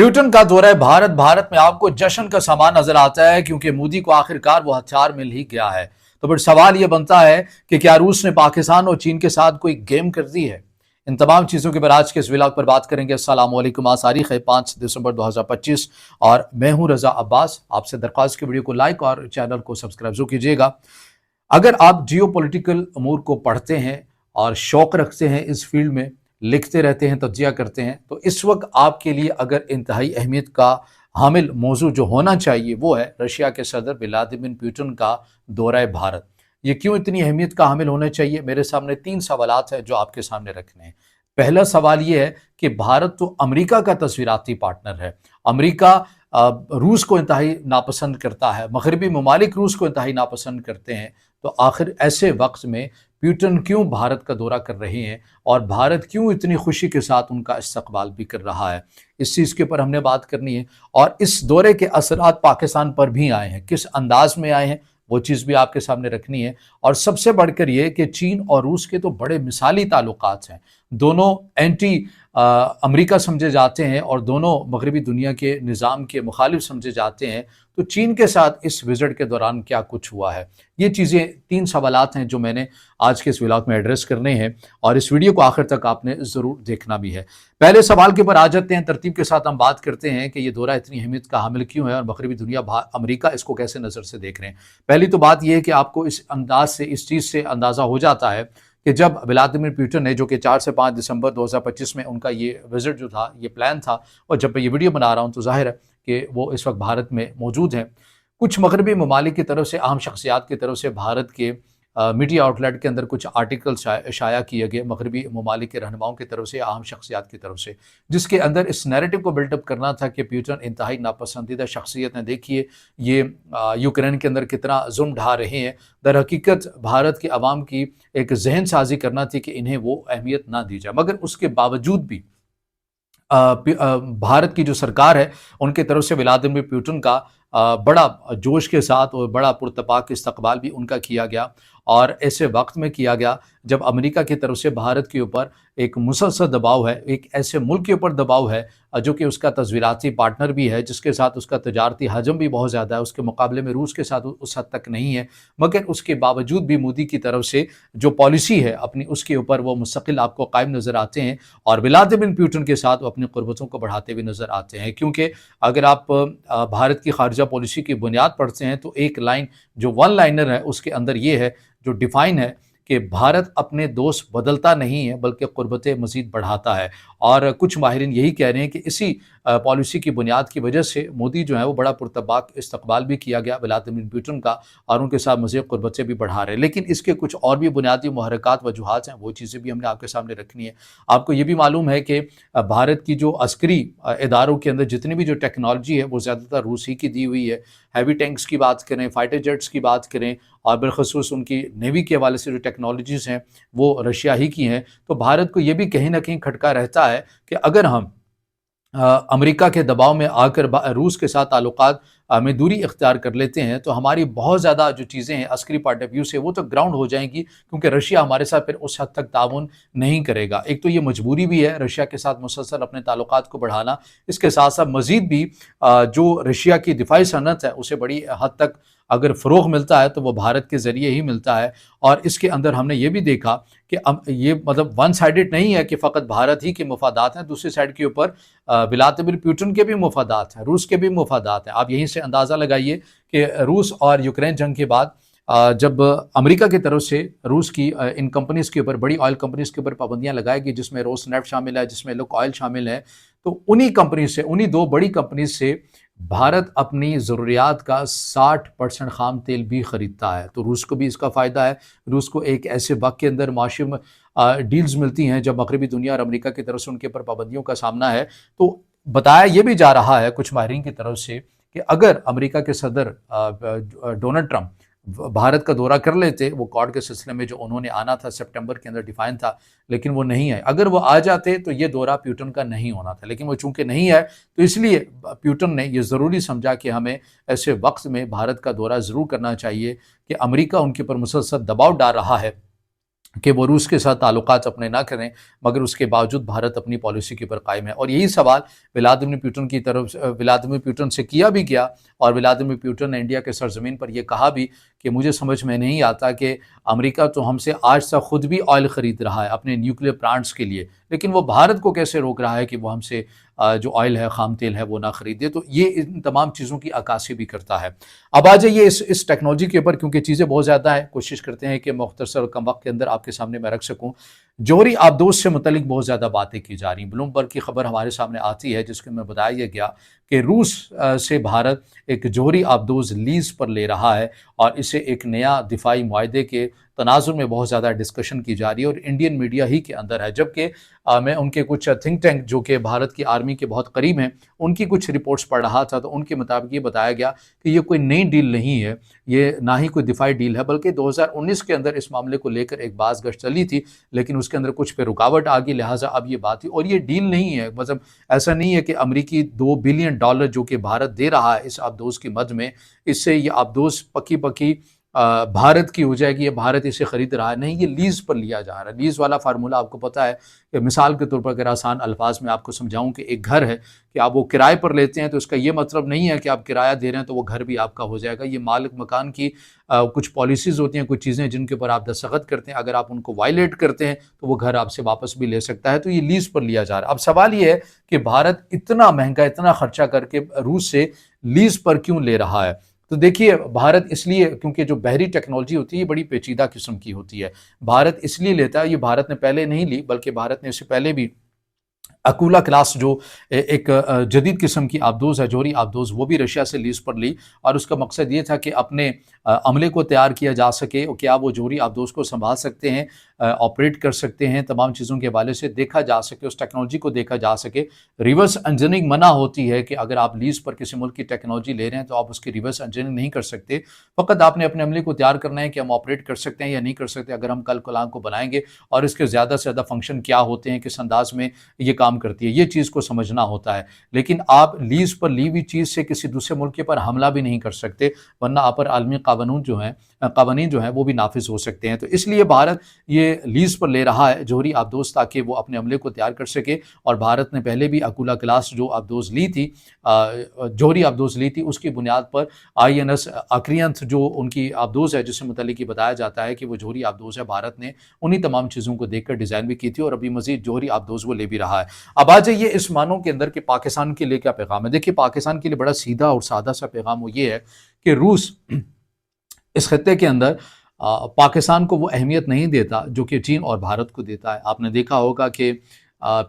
Putin का दौरा भारत भारत में आपको जश्न का सामान नजर आता है क्योंकि मोदी को आखिरकार वो हथियार मिल ही गया है। तो फिर सवाल ये बनता है कि क्या रूस ने पाकिस्तान और चीन के साथ कोई गेम कर दी है। इन तमाम चीज़ों के ऊपर आज के इस व्लॉग पर बात करेंगे। अस्सलाम वालेकुम। आज तारीख है 5 दिसंबर 2025 और मैं हूं रजा अब्बास। आपसे दरख्वास्त की वीडियो को लाइक और चैनल को सब्सक्राइब जरूर कीजिएगा। अगर आप जियो पॉलिटिकल अमूर को पढ़ते हैं और शौक रखते हैं इस फील्ड में, लिखते रहते हैं, तज्जिया करते हैं, तो इस वक्त आपके लिए अगर इंतहाई अहमियत का हामिल मौजू जो होना चाहिए वो है रशिया के सदर व्लादिमीर पुतिन का दौरा भारत। ये क्यों इतनी अहमियत का हामिल होना चाहिए? मेरे सामने 3 सवालात हैं जो आपके सामने रखने हैं। पहला सवाल ये है कि भारत तो अमेरिका का तस्वीराती पार्टनर है। अमेरिका रूस को इंतहाई नापसंद करता है, मगरबी ममालिक रूस को इंतहाई नापसंद करते हैं। तो आखिर ऐसे वक्त में पुतिन क्यों भारत का दौरा कर रहे हैं और भारत क्यों इतनी खुशी के साथ उनका इस्तकबाल भी कर रहा है, इस चीज़ के ऊपर हमने बात करनी है। और इस दौरे के असरात पाकिस्तान पर भी आए हैं, किस अंदाज में आए हैं वो चीज़ भी आपके सामने रखनी है। और सबसे बढ़कर ये कि चीन और रूस के तो बड़े मिसाली ताल्लुकात हैं, दोनों एंटी अमेरिका समझे जाते हैं और दोनों मगरबी दुनिया के निज़ाम के मुखालिफ समझे जाते हैं। तो चीन के साथ इस विजिट के दौरान क्या कुछ हुआ है, ये चीज़ें 3 सवालात हैं जो मैंने आज के इस व्लॉग में एड्रेस करने हैं और इस वीडियो को आखिर तक आपने ज़रूर देखना भी है। पहले सवाल के ऊपर आ जाते हैं, तरतीब के साथ हम बात करते हैं कि ये दौरा इतनी अहमियत का हामिल क्यों है और मगरबी दुनिया अमेरिका इसको कैसे नज़र से देख रहे हैं। पहली तो बात यह है कि आपको इस अंदाज से, इस चीज़ से अंदाज़ा हो जाता है कि जब व्लादिमीर पुतिन ने, जो कि 4 से 5 दिसंबर 2025 में उनका ये विजिट जो था, ये प्लान था, और जब मैं ये वीडियो बना रहा हूँ तो जाहिर है कि वो इस वक्त भारत में मौजूद हैं। कुछ मगरबी ममालिक की तरफ से, अहम शख्सियात की तरफ से भारत के मीडिया आउटलेट के अंदर कुछ आर्टिकल शाया किए गए मगरबी ममालिक के रहनुमाओं की तरफ से, अहम शख्सियात की तरफ से, जिसके अंदर इस नैरेटिव को बिल्डअप करना था कि पुतिन इंतहाई नापसंदीदा शख्सियत हैं। देखिए ये यूक्रेन के अंदर कितना जुल्म ढा रहे हैं। दर हकीकत भारत के अवाम की एक जहन साजी करना थी कि इन्हें वो अहमियत ना दी जाए, मगर उसके बावजूद भी भारत की जो सरकार है उनकी तरफ से व्लादिमीर पुतिन का बड़ा जोश के साथ और बड़ा पुरतपाक इस्तकबाल भी उनका किया गया। और ऐसे वक्त में किया गया जब अमेरिका की तरफ से भारत के ऊपर एक मुसलसल दबाव है, एक ऐसे मुल्क के ऊपर दबाव है जो कि उसका तस्वीराती पार्टनर भी है, जिसके साथ उसका तजारती हजम भी बहुत ज़्यादा है, उसके मुकाबले में रूस के साथ उस हद तक नहीं है। मगर उसके बावजूद भी मोदी की तरफ से जो पॉलिसी है अपनी, उसके ऊपर वो मुस्तकिल आपको कायम नज़र आते हैं और व्लादिमीर पुतिन के साथ वो अपनी क़ुर्बतों को बढ़ाते हुए नज़र आते हैं। क्योंकि अगर आप भारत की खारजा पॉलिसी की बुनियाद पढ़ते हैं तो एक लाइन जो वन लाइनर है उसके अंदर ये है, जो डिफाइन है कि भारत अपने दोस्त बदलता नहीं है बल्कि क़ुर्बतें मज़ीद बढ़ाता है। और कुछ माहिरीन यही कह रहे हैं कि इसी पॉलिसी की बुनियाद की वजह से मोदी जो है वो बड़ा पुरतबाक इस्तकबाल भी किया गया व्लादिमीर पुतिन का और उनके साथ मज़ीद क़ुर्बतें भी बढ़ा रहे हैं। लेकिन इसके कुछ और भी बुनियादी मुहर्रिकात वजूहात हैं, वो चीज़ें भी हमने आपके सामने रखनी है। आपको ये भी मालूम है कि भारत की जो अस्करी इदारों के अंदर जितनी भी जो टेक्नोलॉजी है वो ज़्यादातर रूस ही की दी हुई है। हैवी टैंक्स की बात करें, फाइटर जेट्स की बात करें और बिलखसूस उनकी नेवी के हवाले से जो टेक्नोलॉजीज़ हैं वो रशिया ही की हैं। तो भारत को ये भी कहीं ना कहीं खटका रहता है कि अगर हम अमेरिका के दबाव में आकर रूस के साथ ताल्लुकात में दूरी इख्तियार कर लेते हैं तो हमारी बहुत ज़्यादा जो चीज़ें हैं अस्करी पॉइंट ऑफ व्यू से वो तो ग्राउंड हो जाएंगी, क्योंकि रशिया हमारे साथ फिर उस हद तक ताउन नहीं करेगा। एक तो ये मजबूरी भी है रशिया के साथ मुसलसल अपने ताल्लुकात को बढ़ाना, इसके साथ साथ मज़ीद भी जो रशिया की दिफाई सनत है उसे बड़ी हद तक अगर फ़रोग़ मिलता है तो वो भारत के ज़रिए ही मिलता है। और इसके अंदर हमने ये भी देखा कि ये मतलब वन साइडेड नहीं है कि फ़कत भारत ही के मफादात हैं, दूसरी साइड के ऊपर व्लादिमीर पुतिन के भी मफादात हैं, रूस के भी मफादात हैं। आप यहीं से अंदाज़ा लगाइए कि रूस और यूक्रेन जंग के बाद जब अमेरिका की तरफ से रूस की इन कंपनीज़ के ऊपर, बड़ी ऑयल कंपनीज़ के ऊपर पाबंदियाँ लगाएगी, जिसमें रोसनेफ्ट शामिल है, जिसमें लुक ऑयल शामिल है, तो उन्हीं कंपनी से, उन्हीं 2 बड़ी कंपनीज से भारत अपनी ज़रूरियात का 60% ख़ाम तेल भी ख़रीदता है। तो रूस को भी इसका फ़ायदा है। रूस को एक ऐसे वक्त के अंदर माशी डील्स मिलती हैं जब मगरबी दुनिया और अमेरिका की तरफ से उनके ऊपर पाबंदियों का सामना है। तो बताया ये भी जा रहा है कुछ माहिरीन की तरफ से कि अगर अमेरिका के सदर डोनाल्ड ट्रंप भारत का दौरा कर लेते, वो कॉड के सिलसिले में जो उन्होंने आना था सितंबर के अंदर डिफाइन था, लेकिन वो नहीं आए, अगर वो आ जाते तो ये दौरा पुतिन का नहीं होना था। लेकिन वो चूंकि नहीं आए तो इसलिए पुतिन ने ये ज़रूरी समझा कि हमें ऐसे वक्त में भारत का दौरा ज़रूर करना चाहिए कि अमेरिका उनके ऊपर मुसलसल दबाव डाल रहा है کہ وہ روس کے ساتھ تعلقات اپنے نہ کریں، مگر اس کے باوجود بھارت اپنی پالیسی کے اوپر قائم ہے۔ اور یہی سوال ولادیمیر پوٹن کی طرف ولادیمیر پوٹن سے کیا بھی گیا، اور ولادیمیر پوٹن نے انڈیا کے سرزمین پر یہ کہا بھی کہ مجھے سمجھ میں نہیں آتا کہ امریکہ تو ہم سے آج تک خود بھی آئل خرید رہا ہے اپنے نیوکلیر پلانٹس کے لیے، لیکن وہ بھارت کو کیسے روک رہا ہے کہ وہ ہم سے جو آئل ہے، خام تیل ہے، وہ نہ خریدے۔ تو یہ ان تمام چیزوں کی عکاسی بھی کرتا ہے۔ اب آ جائیے اس ٹیکنالوجی کے اوپر، کیونکہ چیزیں بہت زیادہ ہیں، کوشش کرتے ہیں کہ مختصر اور کم وقت کے اندر آپ کے سامنے میں رکھ سکوں۔ جوہری آبدوز سے متعلق بہت زیادہ باتیں کی جا رہی ہیں۔ بلومبرگ کی خبر ہمارے سامنے آتی ہے جس کے میں بتایا یہ گیا کہ روس سے بھارت ایک جوہری آبدوز لیز پر لے رہا ہے، اور اسے ایک نیا دفاعی معاہدے کے تناظر میں بہت زیادہ ڈسکشن کی جا رہی ہے، اور انڈین میڈیا ہی کے اندر ہے۔ جبکہ میں ان کے کچھ تھنک ٹینک جو کہ بھارت کی آرمی کے بہت قریب ہیں، ان کی کچھ رپورٹس پڑھ رہا تھا، تو ان کے مطابق یہ بتایا گیا کہ یہ کوئی نئی ڈیل نہیں ہے، یہ نہ ہی کوئی دفاعی ڈیل ہے، بلکہ 2019 کے اندر اس معاملے کو لے کر ایک باز گشت چلی تھی، لیکن اس کے اندر کچھ پہ رکاوٹ آ گئی، لہٰذا اب یہ بات تھی۔ اور یہ ڈیل نہیں ہے، مطلب ایسا نہیں ہے کہ امریکی $2 بلین جو کہ بھارت دے رہا ہے اس آبدوز کی مد میں، اس سے یہ آبدوز پکی پکی بھارت کی ہو جائے گی، یہ بھارت اسے خرید رہا ہے، نہیں، یہ لیز پر لیا جا رہا ہے۔ لیز والا فارمولہ آپ کو پتہ ہے کہ مثال کے طور پر اگر آسان الفاظ میں آپ کو سمجھاؤں کہ ایک گھر ہے کہ آپ وہ کرائے پر لیتے ہیں، تو اس کا یہ مطلب نہیں ہے کہ آپ کرایہ دے رہے ہیں تو وہ گھر بھی آپ کا ہو جائے گا۔ یہ مالک مکان کی کچھ پالیسیز ہوتی ہیں، کچھ چیزیں جن کے اوپر آپ دستخط کرتے ہیں، اگر آپ ان کو وائلیٹ کرتے ہیں تو وہ گھر آپ سے واپس بھی لے سکتا ہے۔ تو یہ لیز پر لیا جا رہا ہے۔ اب سوال یہ ہے کہ بھارت اتنا مہنگا، اتنا خرچہ کر کے روس سے لیز پر کیوں لے رہا ہے؟ تو دیکھیے، بھارت اس لیے، کیونکہ جو بحری ٹیکنالوجی ہوتی ہے یہ بڑی پیچیدہ قسم کی ہوتی ہے، بھارت اس لیے لیتا ہے، یہ بھارت نے پہلے نہیں لی بلکہ بھارت نے اس سے پہلے بھی اکولا کلاس جو ایک جدید قسم کی آبدوز ہے، جوہری آبدوز، وہ بھی رشیا سے لیز پر لی، اور اس کا مقصد یہ تھا کہ اپنے عملے کو تیار کیا جا سکے، اور کیا وہ جوہری آبدوز کو سنبھال سکتے ہیں، آپریٹ کر سکتے ہیں، تمام چیزوں کے حوالے سے دیکھا جا سکے، اس ٹیکنالوجی کو دیکھا جا سکے۔ ریورس انجینئرنگ منع ہوتی ہے کہ اگر آپ لیز پر کسی ملک کی ٹیکنالوجی لے رہے ہیں تو آپ اس کی ریورس انجینئرنگ نہیں کر سکتے، فقط آپ نے اپنے عملے کو تیار کرنا ہے کہ ہم آپریٹ کر سکتے ہیں یا نہیں کر سکتے، اگر ہم کل کلام کو بنائیں گے، اور اس کے زیادہ سے زیادہ فنکشن کیا ہوتے ہیں، کس انداز میں یہ کام کرتی ہے، یہ چیز کو سمجھنا ہوتا ہے۔ لیکن آپ لیز پر لی ہوئی چیز سے کسی دوسرے ملک کے پر حملہ بھی نہیں کر سکتے، ورنہ آپ پر عالمی قوانین جو ہیں وہ بھی نافذ ہو سکتے ہیں۔ تو اس لیے بھارت یہ لیز پر لے رہا ہے جوہری آبدوز، تاکہ وہ اپنے عملے کو تیار کر سکے، اور بھارت نے پہلے بھی اکولا کلاس جو آبدوز لی تھی، جوہری آبدوز لی تھی، اس کی بنیاد پر INS اکرینتھ جو ان کی آبدوز ہے، جس سے متعلق یہ بتایا جاتا ہے کہ وہ جوہری آبدوز ہے، بھارت نے انہی تمام چیزوں کو دیکھ کر ڈیزائن بھی کی تھی، اور ابھی مزید جوہری آبدوز وہ لے بھی رہا ہے۔ اب آ جائیے اس معنوں کے اندر کہ پاکستان کے لیے کیا پیغام ہے۔ دیکھیے، پاکستان کے لیے بڑا سیدھا اور سادہ سا پیغام وہ یہ ہے کہ روس اس خطے کے اندر پاکستان کو وہ اہمیت نہیں دیتا جو کہ چین اور بھارت کو دیتا ہے۔ آپ نے دیکھا ہوگا کہ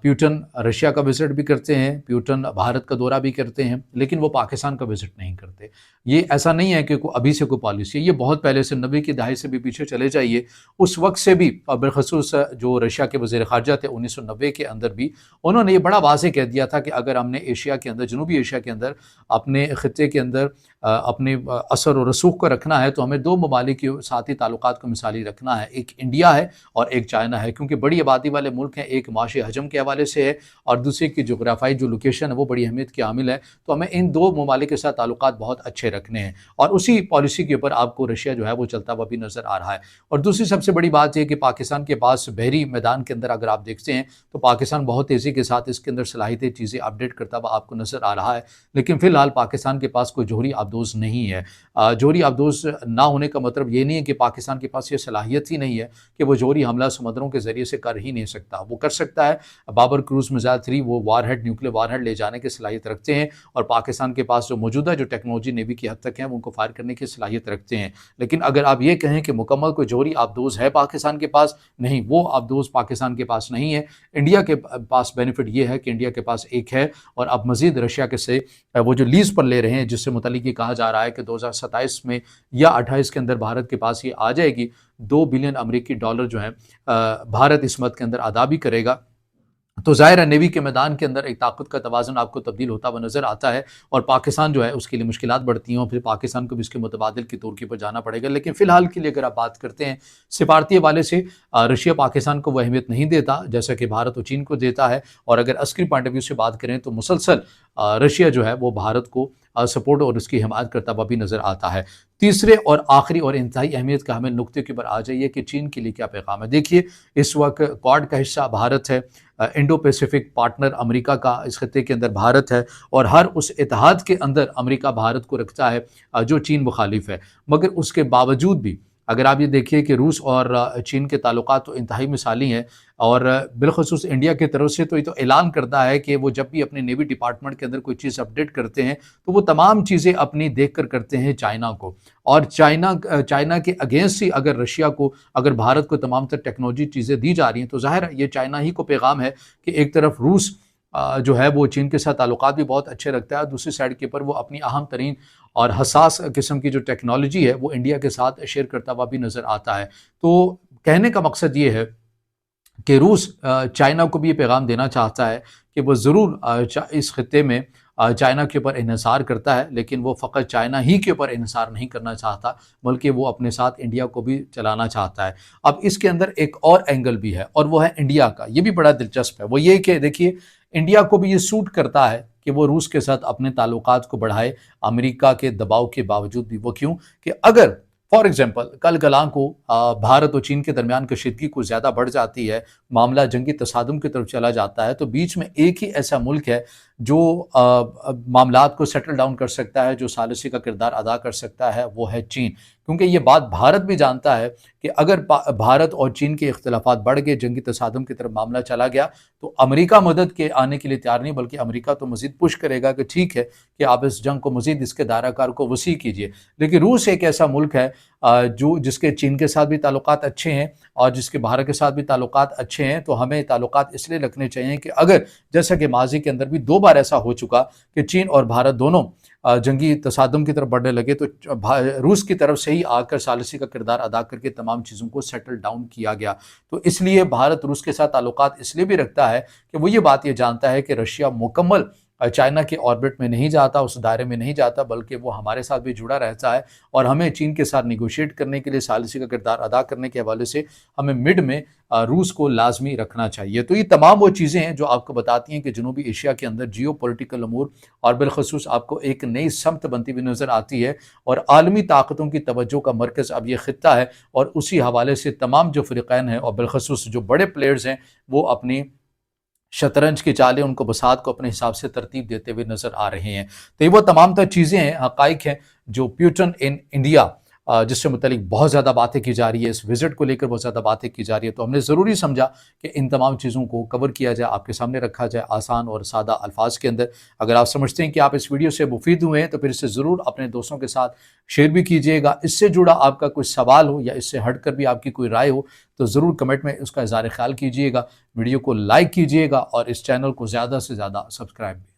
پیوٹن رشیا کا وزٹ بھی کرتے ہیں، پیوٹن بھارت کا دورہ بھی کرتے ہیں، لیکن وہ پاکستان کا وزٹ نہیں کرتے۔ یہ ایسا نہیں ہے کہ ابھی سے کوئی پالیسی ہے، یہ بہت پہلے سے 90 کی دہائی سے بھی پیچھے چلے جائیے، اس وقت سے بھی، اور بالخصوص جو رشیا کے وزیر خارجہ تھے 1990 کے اندر بھی، انہوں نے یہ بڑا واضح کہہ دیا تھا کہ اگر ہم نے ایشیا کے اندر، جنوبی ایشیا کے اندر، اپنے خطے کے اندر اپنے اثر و رسوخ کو رکھنا ہے تو ہمیں دو ممالک کے ساتھی تعلقات کو مثالی رکھنا ہے، ایک انڈیا ہے اور ایک چائنا ہے، کیونکہ بڑی آبادی والے ملک ہیں، ایک معاشی حجم کے حوالے سے ہے اور دوسرے کی جغرافیائی جو لوکیشن ہے وہ بڑی اہمیت کی حامل ہے، تو ہمیں ان دو ممالک کے ساتھ تعلقات بہت اچھے رکھنے ہیں، اور اسی پالیسی کے اوپر آپ کو رشیا جو ہے وہ چلتا ہوا بھی نظر آ رہا ہے۔ اور دوسری سب سے بڑی بات یہ کہ پاکستان کے پاس بحری میدان کے اندر اگر آپ دیکھتے ہیں تو پاکستان بہت تیزی کے ساتھ اس کے اندر صلاحیتیں، چیزیں اپڈیٹ کرتا ہوا آپ کو نظر آ رہا ہے، لیکن فی الحال پاکستان کے پاس کوئی جوہری آبدوز نہیں ہے۔ جوہری آبدوز نہ ہونے کا مطلب یہ نہیں ہے کہ پاکستان کے پاس یہ صلاحیت ہی نہیں ہے کہ وہ جوہری حملہ سمندروں کے ذریعے سے کر ہی نہیں سکتا، وہ کر سکتا ہے۔ بابر کروز میزائل 3 وہ war had, nuclear war had لے جانے کی صلاحیت رکھتے ہیں، اور پاکستان کے پاس جو موجودہ جو ٹیکنالوجی نیوی کی حد تک ہے وہ ان کو فائر کرنے کی صلاحیت رکھتے ہیں، لیکن اگر آپ یہ کہیں کہ مکمل کوئی جوہری آبدوز ہے پاکستان کے پاس، نہیں، وہ آبدوز پاکستان کے پاس نہیں ہے۔ انڈیا کے پاس بینیفٹ یہ ہے کہ انڈیا کے پاس ایک ہے، اور اب مزید رشیا کے سے وہ جو لیز پر لے رہے ہیں، جس سے متعلق یہ کہا جا رہا ہے کہ 2027 میں یا 28 کے اندر بھارت کے پاس یہ آ جائے گی، $2 بلین امریکی جو ہیں بھارت اس مد کے اندر ادا بھی کرے گا۔ تو ظاہر ہے نیوی کے میدان کے اندر ایک طاقت کا توازن آپ کو تبدیل ہوتا ہوا نظر آتا ہے، اور پاکستان جو ہے اس کے لیے مشکلات بڑھتی ہیں، اور پھر پاکستان کو بھی اس کے متبادل کی ترکی پر جانا پڑے گا۔ لیکن فی الحال کے لیے اگر آپ بات کرتے ہیں سفارتی حوالے سے، رشیا پاکستان کو وہ اہمیت نہیں دیتا جیسا کہ بھارت و چین کو دیتا ہے، اور اگر عسکری پوائنٹ آف ویو سے بات کریں تو مسلسل रशिया जो है वो भारत को सपोर्ट और उसकी हिमायत करता हुआ भी नज़र आता है। तीसरे और आखिरी और इंतहाई अहमियत का हमें नुक्ते के ऊपर आ जाइए कि चीन के लिए क्या पैगाम है। देखिए, इस वक्त क्वाड का हिस्सा भारत है, इंडो पैसिफिक पार्टनर अमेरिका का इस खत्ते के अंदर भारत है, और हर उस इत्तेहाद के अंदर अमेरिका भारत को रखता है जो चीन मुखालिफ है। मगर उसके बावजूद भी अगर आप ये देखिए कि रूस और चीन के ताल्लुकात तो इंतहाई मिसाली हैं, और बिलखसूस इंडिया की तरफ से तो ये तो ऐलान करता है कि वो जब भी अपने नेवी डिपार्टमेंट के अंदर कोई चीज़ अपडेट करते हैं तो वो तमाम चीज़ें अपनी देख कर करते हैं चाइना को, और चाइना के अगेंस्ट ही अगर रशिया को, अगर भारत को तमाम तर टेक्नोलॉजी चीज़ें दी जा रही हैं तो ज़ाहिर है ये चाइना ही को पैगाम है कि एक तरफ रूस जो है वो चीन के साथ ताल्लुकात भी बहुत अच्छे रखता है, दूसरी साइड के ऊपर वो अपनी अहम तरीन और हसास किस्म की जो टेक्नोलॉजी है वो इंडिया के साथ शेयर करता हुआ भी नज़र आता है। तो कहने का मकसद ये है कि रूस चाइना को भी ये पैगाम देना चाहता है कि वो ज़रूर इस खत्ते में चाइना के ऊपर इन्हिसार करता है, लेकिन वो फ़कत चाइना ही के ऊपर इन्हिसार नहीं करना चाहता, बल्कि वो अपने साथ इंडिया को भी चलाना चाहता है। अब इसके अंदर एक और एंगल भी है, और वो है इंडिया का। ये भी बड़ा दिलचस्प है। वो ये कि देखिए, इंडिया को भी ये सूट करता है कि वो रूस के साथ अपने ताल्लुकात को बढ़ाए, अमेरिका के दबाव के बावजूद भी। वो क्यों कि अगर फॉर एग्जाम्पल कल कलां को भारत और चीन के दरमियान कशीदगी कुछ ज़्यादा बढ़ जाती है, मामला जंगी तसादुम की तरफ चला जाता है, तो बीच में एक ही ऐसा मुल्क है जो मामलात को सेटल डाउन कर सकता है, जो सालिसी का किरदार अदा कर सकता है, वो है चीन। क्योंकि ये बात भारत भी जानता है कि अगर भारत और चीन के इख्तिलाफात बढ़ गए, जंगी तसादुम की तरफ मामला चला गया, तो अमेरिका मदद के आने के लिए तैयार नहीं, बल्कि अमेरिका तो मज़ीद पुश करेगा कि ठीक है कि आप इस जंग को मज़ीद इसके दायराकार को वसी कीजिए। लेकिन रूस एक ऐसा मुल्क है जो जिसके चीन के साथ भी ताल्लुकात अच्छे हैं और जिसके भारत के साथ भी ताल्लुकात अच्छे हैं, तो हमें ताल्लुकात इसलिए रखने चाहिए कि अगर जैसा कि माजी के अंदर भी 2 बार ऐसा हो चुका कि चीन और भारत दोनों जंगी तसादुम की तरफ बढ़ने लगे, तो रूस की तरफ से ही आकर सालिसी का किरदार अदा करके तमाम चीज़ों को सेटल डाउन किया गया। तो इसलिए भारत रूस के साथ ताल्लुकात इसलिए भी रखता है कि वो ये बात ये जानता है कि रशिया मुकम्मल चाइना के ऑर्बिट में नहीं जाता, उस दायरे में नहीं जाता, बल्कि वो हमारे साथ भी जुड़ा रहता है, और हमें चीन के साथ निगोशिएट करने के लिए, सालिसी का किरदार अदा करने के हवाले से हमें मिड में रूस को लाजमी रखना चाहिए। तो ये तमाम वो चीज़ें हैं जो आपको बताती हैं कि जनूबी एशिया के अंदर जियो पॉलिटिकल अमूर और बिलखसूस आपको एक नई समत बनती हुई नज़र आती है, और आलमी ताकतों की तवज्जो का मरकज़ अब ये खित्ता है, और उसी हवाले से तमाम जो फ़रीक़ैन हैं और बिलखसूस जो बड़े प्लेयर्स हैं वो अपनी शतरंज की चालें, उनको बसात को अपने हिसाब से तरतीब देते हुए नज़र आ रहे हैं। तो ये वो तमाम तर चीज़ें हैं, हक़ाइक़ हैं जो प्यूटन इन इंडिया जिससे मुतल्लिक बहुत ज़्यादा बातें की जा रही है, इस विज़िट को लेकर बहुत ज़्यादा बातें की जा रही है। तो हमने ज़रूरी समझा कि इन तमाम चीज़ों को कवर किया जाए, आपके सामने रखा जाए आसान और सादा अल्फाज के अंदर। अगर आप समझते हैं कि आप इस वीडियो से मुफीद हुए हैं तो फिर इसे ज़रूर अपने दोस्तों के साथ शेयर भी कीजिएगा। इससे जुड़ा आपका कोई सवाल हो या इससे हट कर भी आपकी कोई राय हो तो ज़रूर कमेंट में उसका इज़हार ख़याल कीजिएगा। वीडियो को लाइक कीजिएगा और इस चैनल को ज़्यादा से ज़्यादा सब्सक्राइब भी।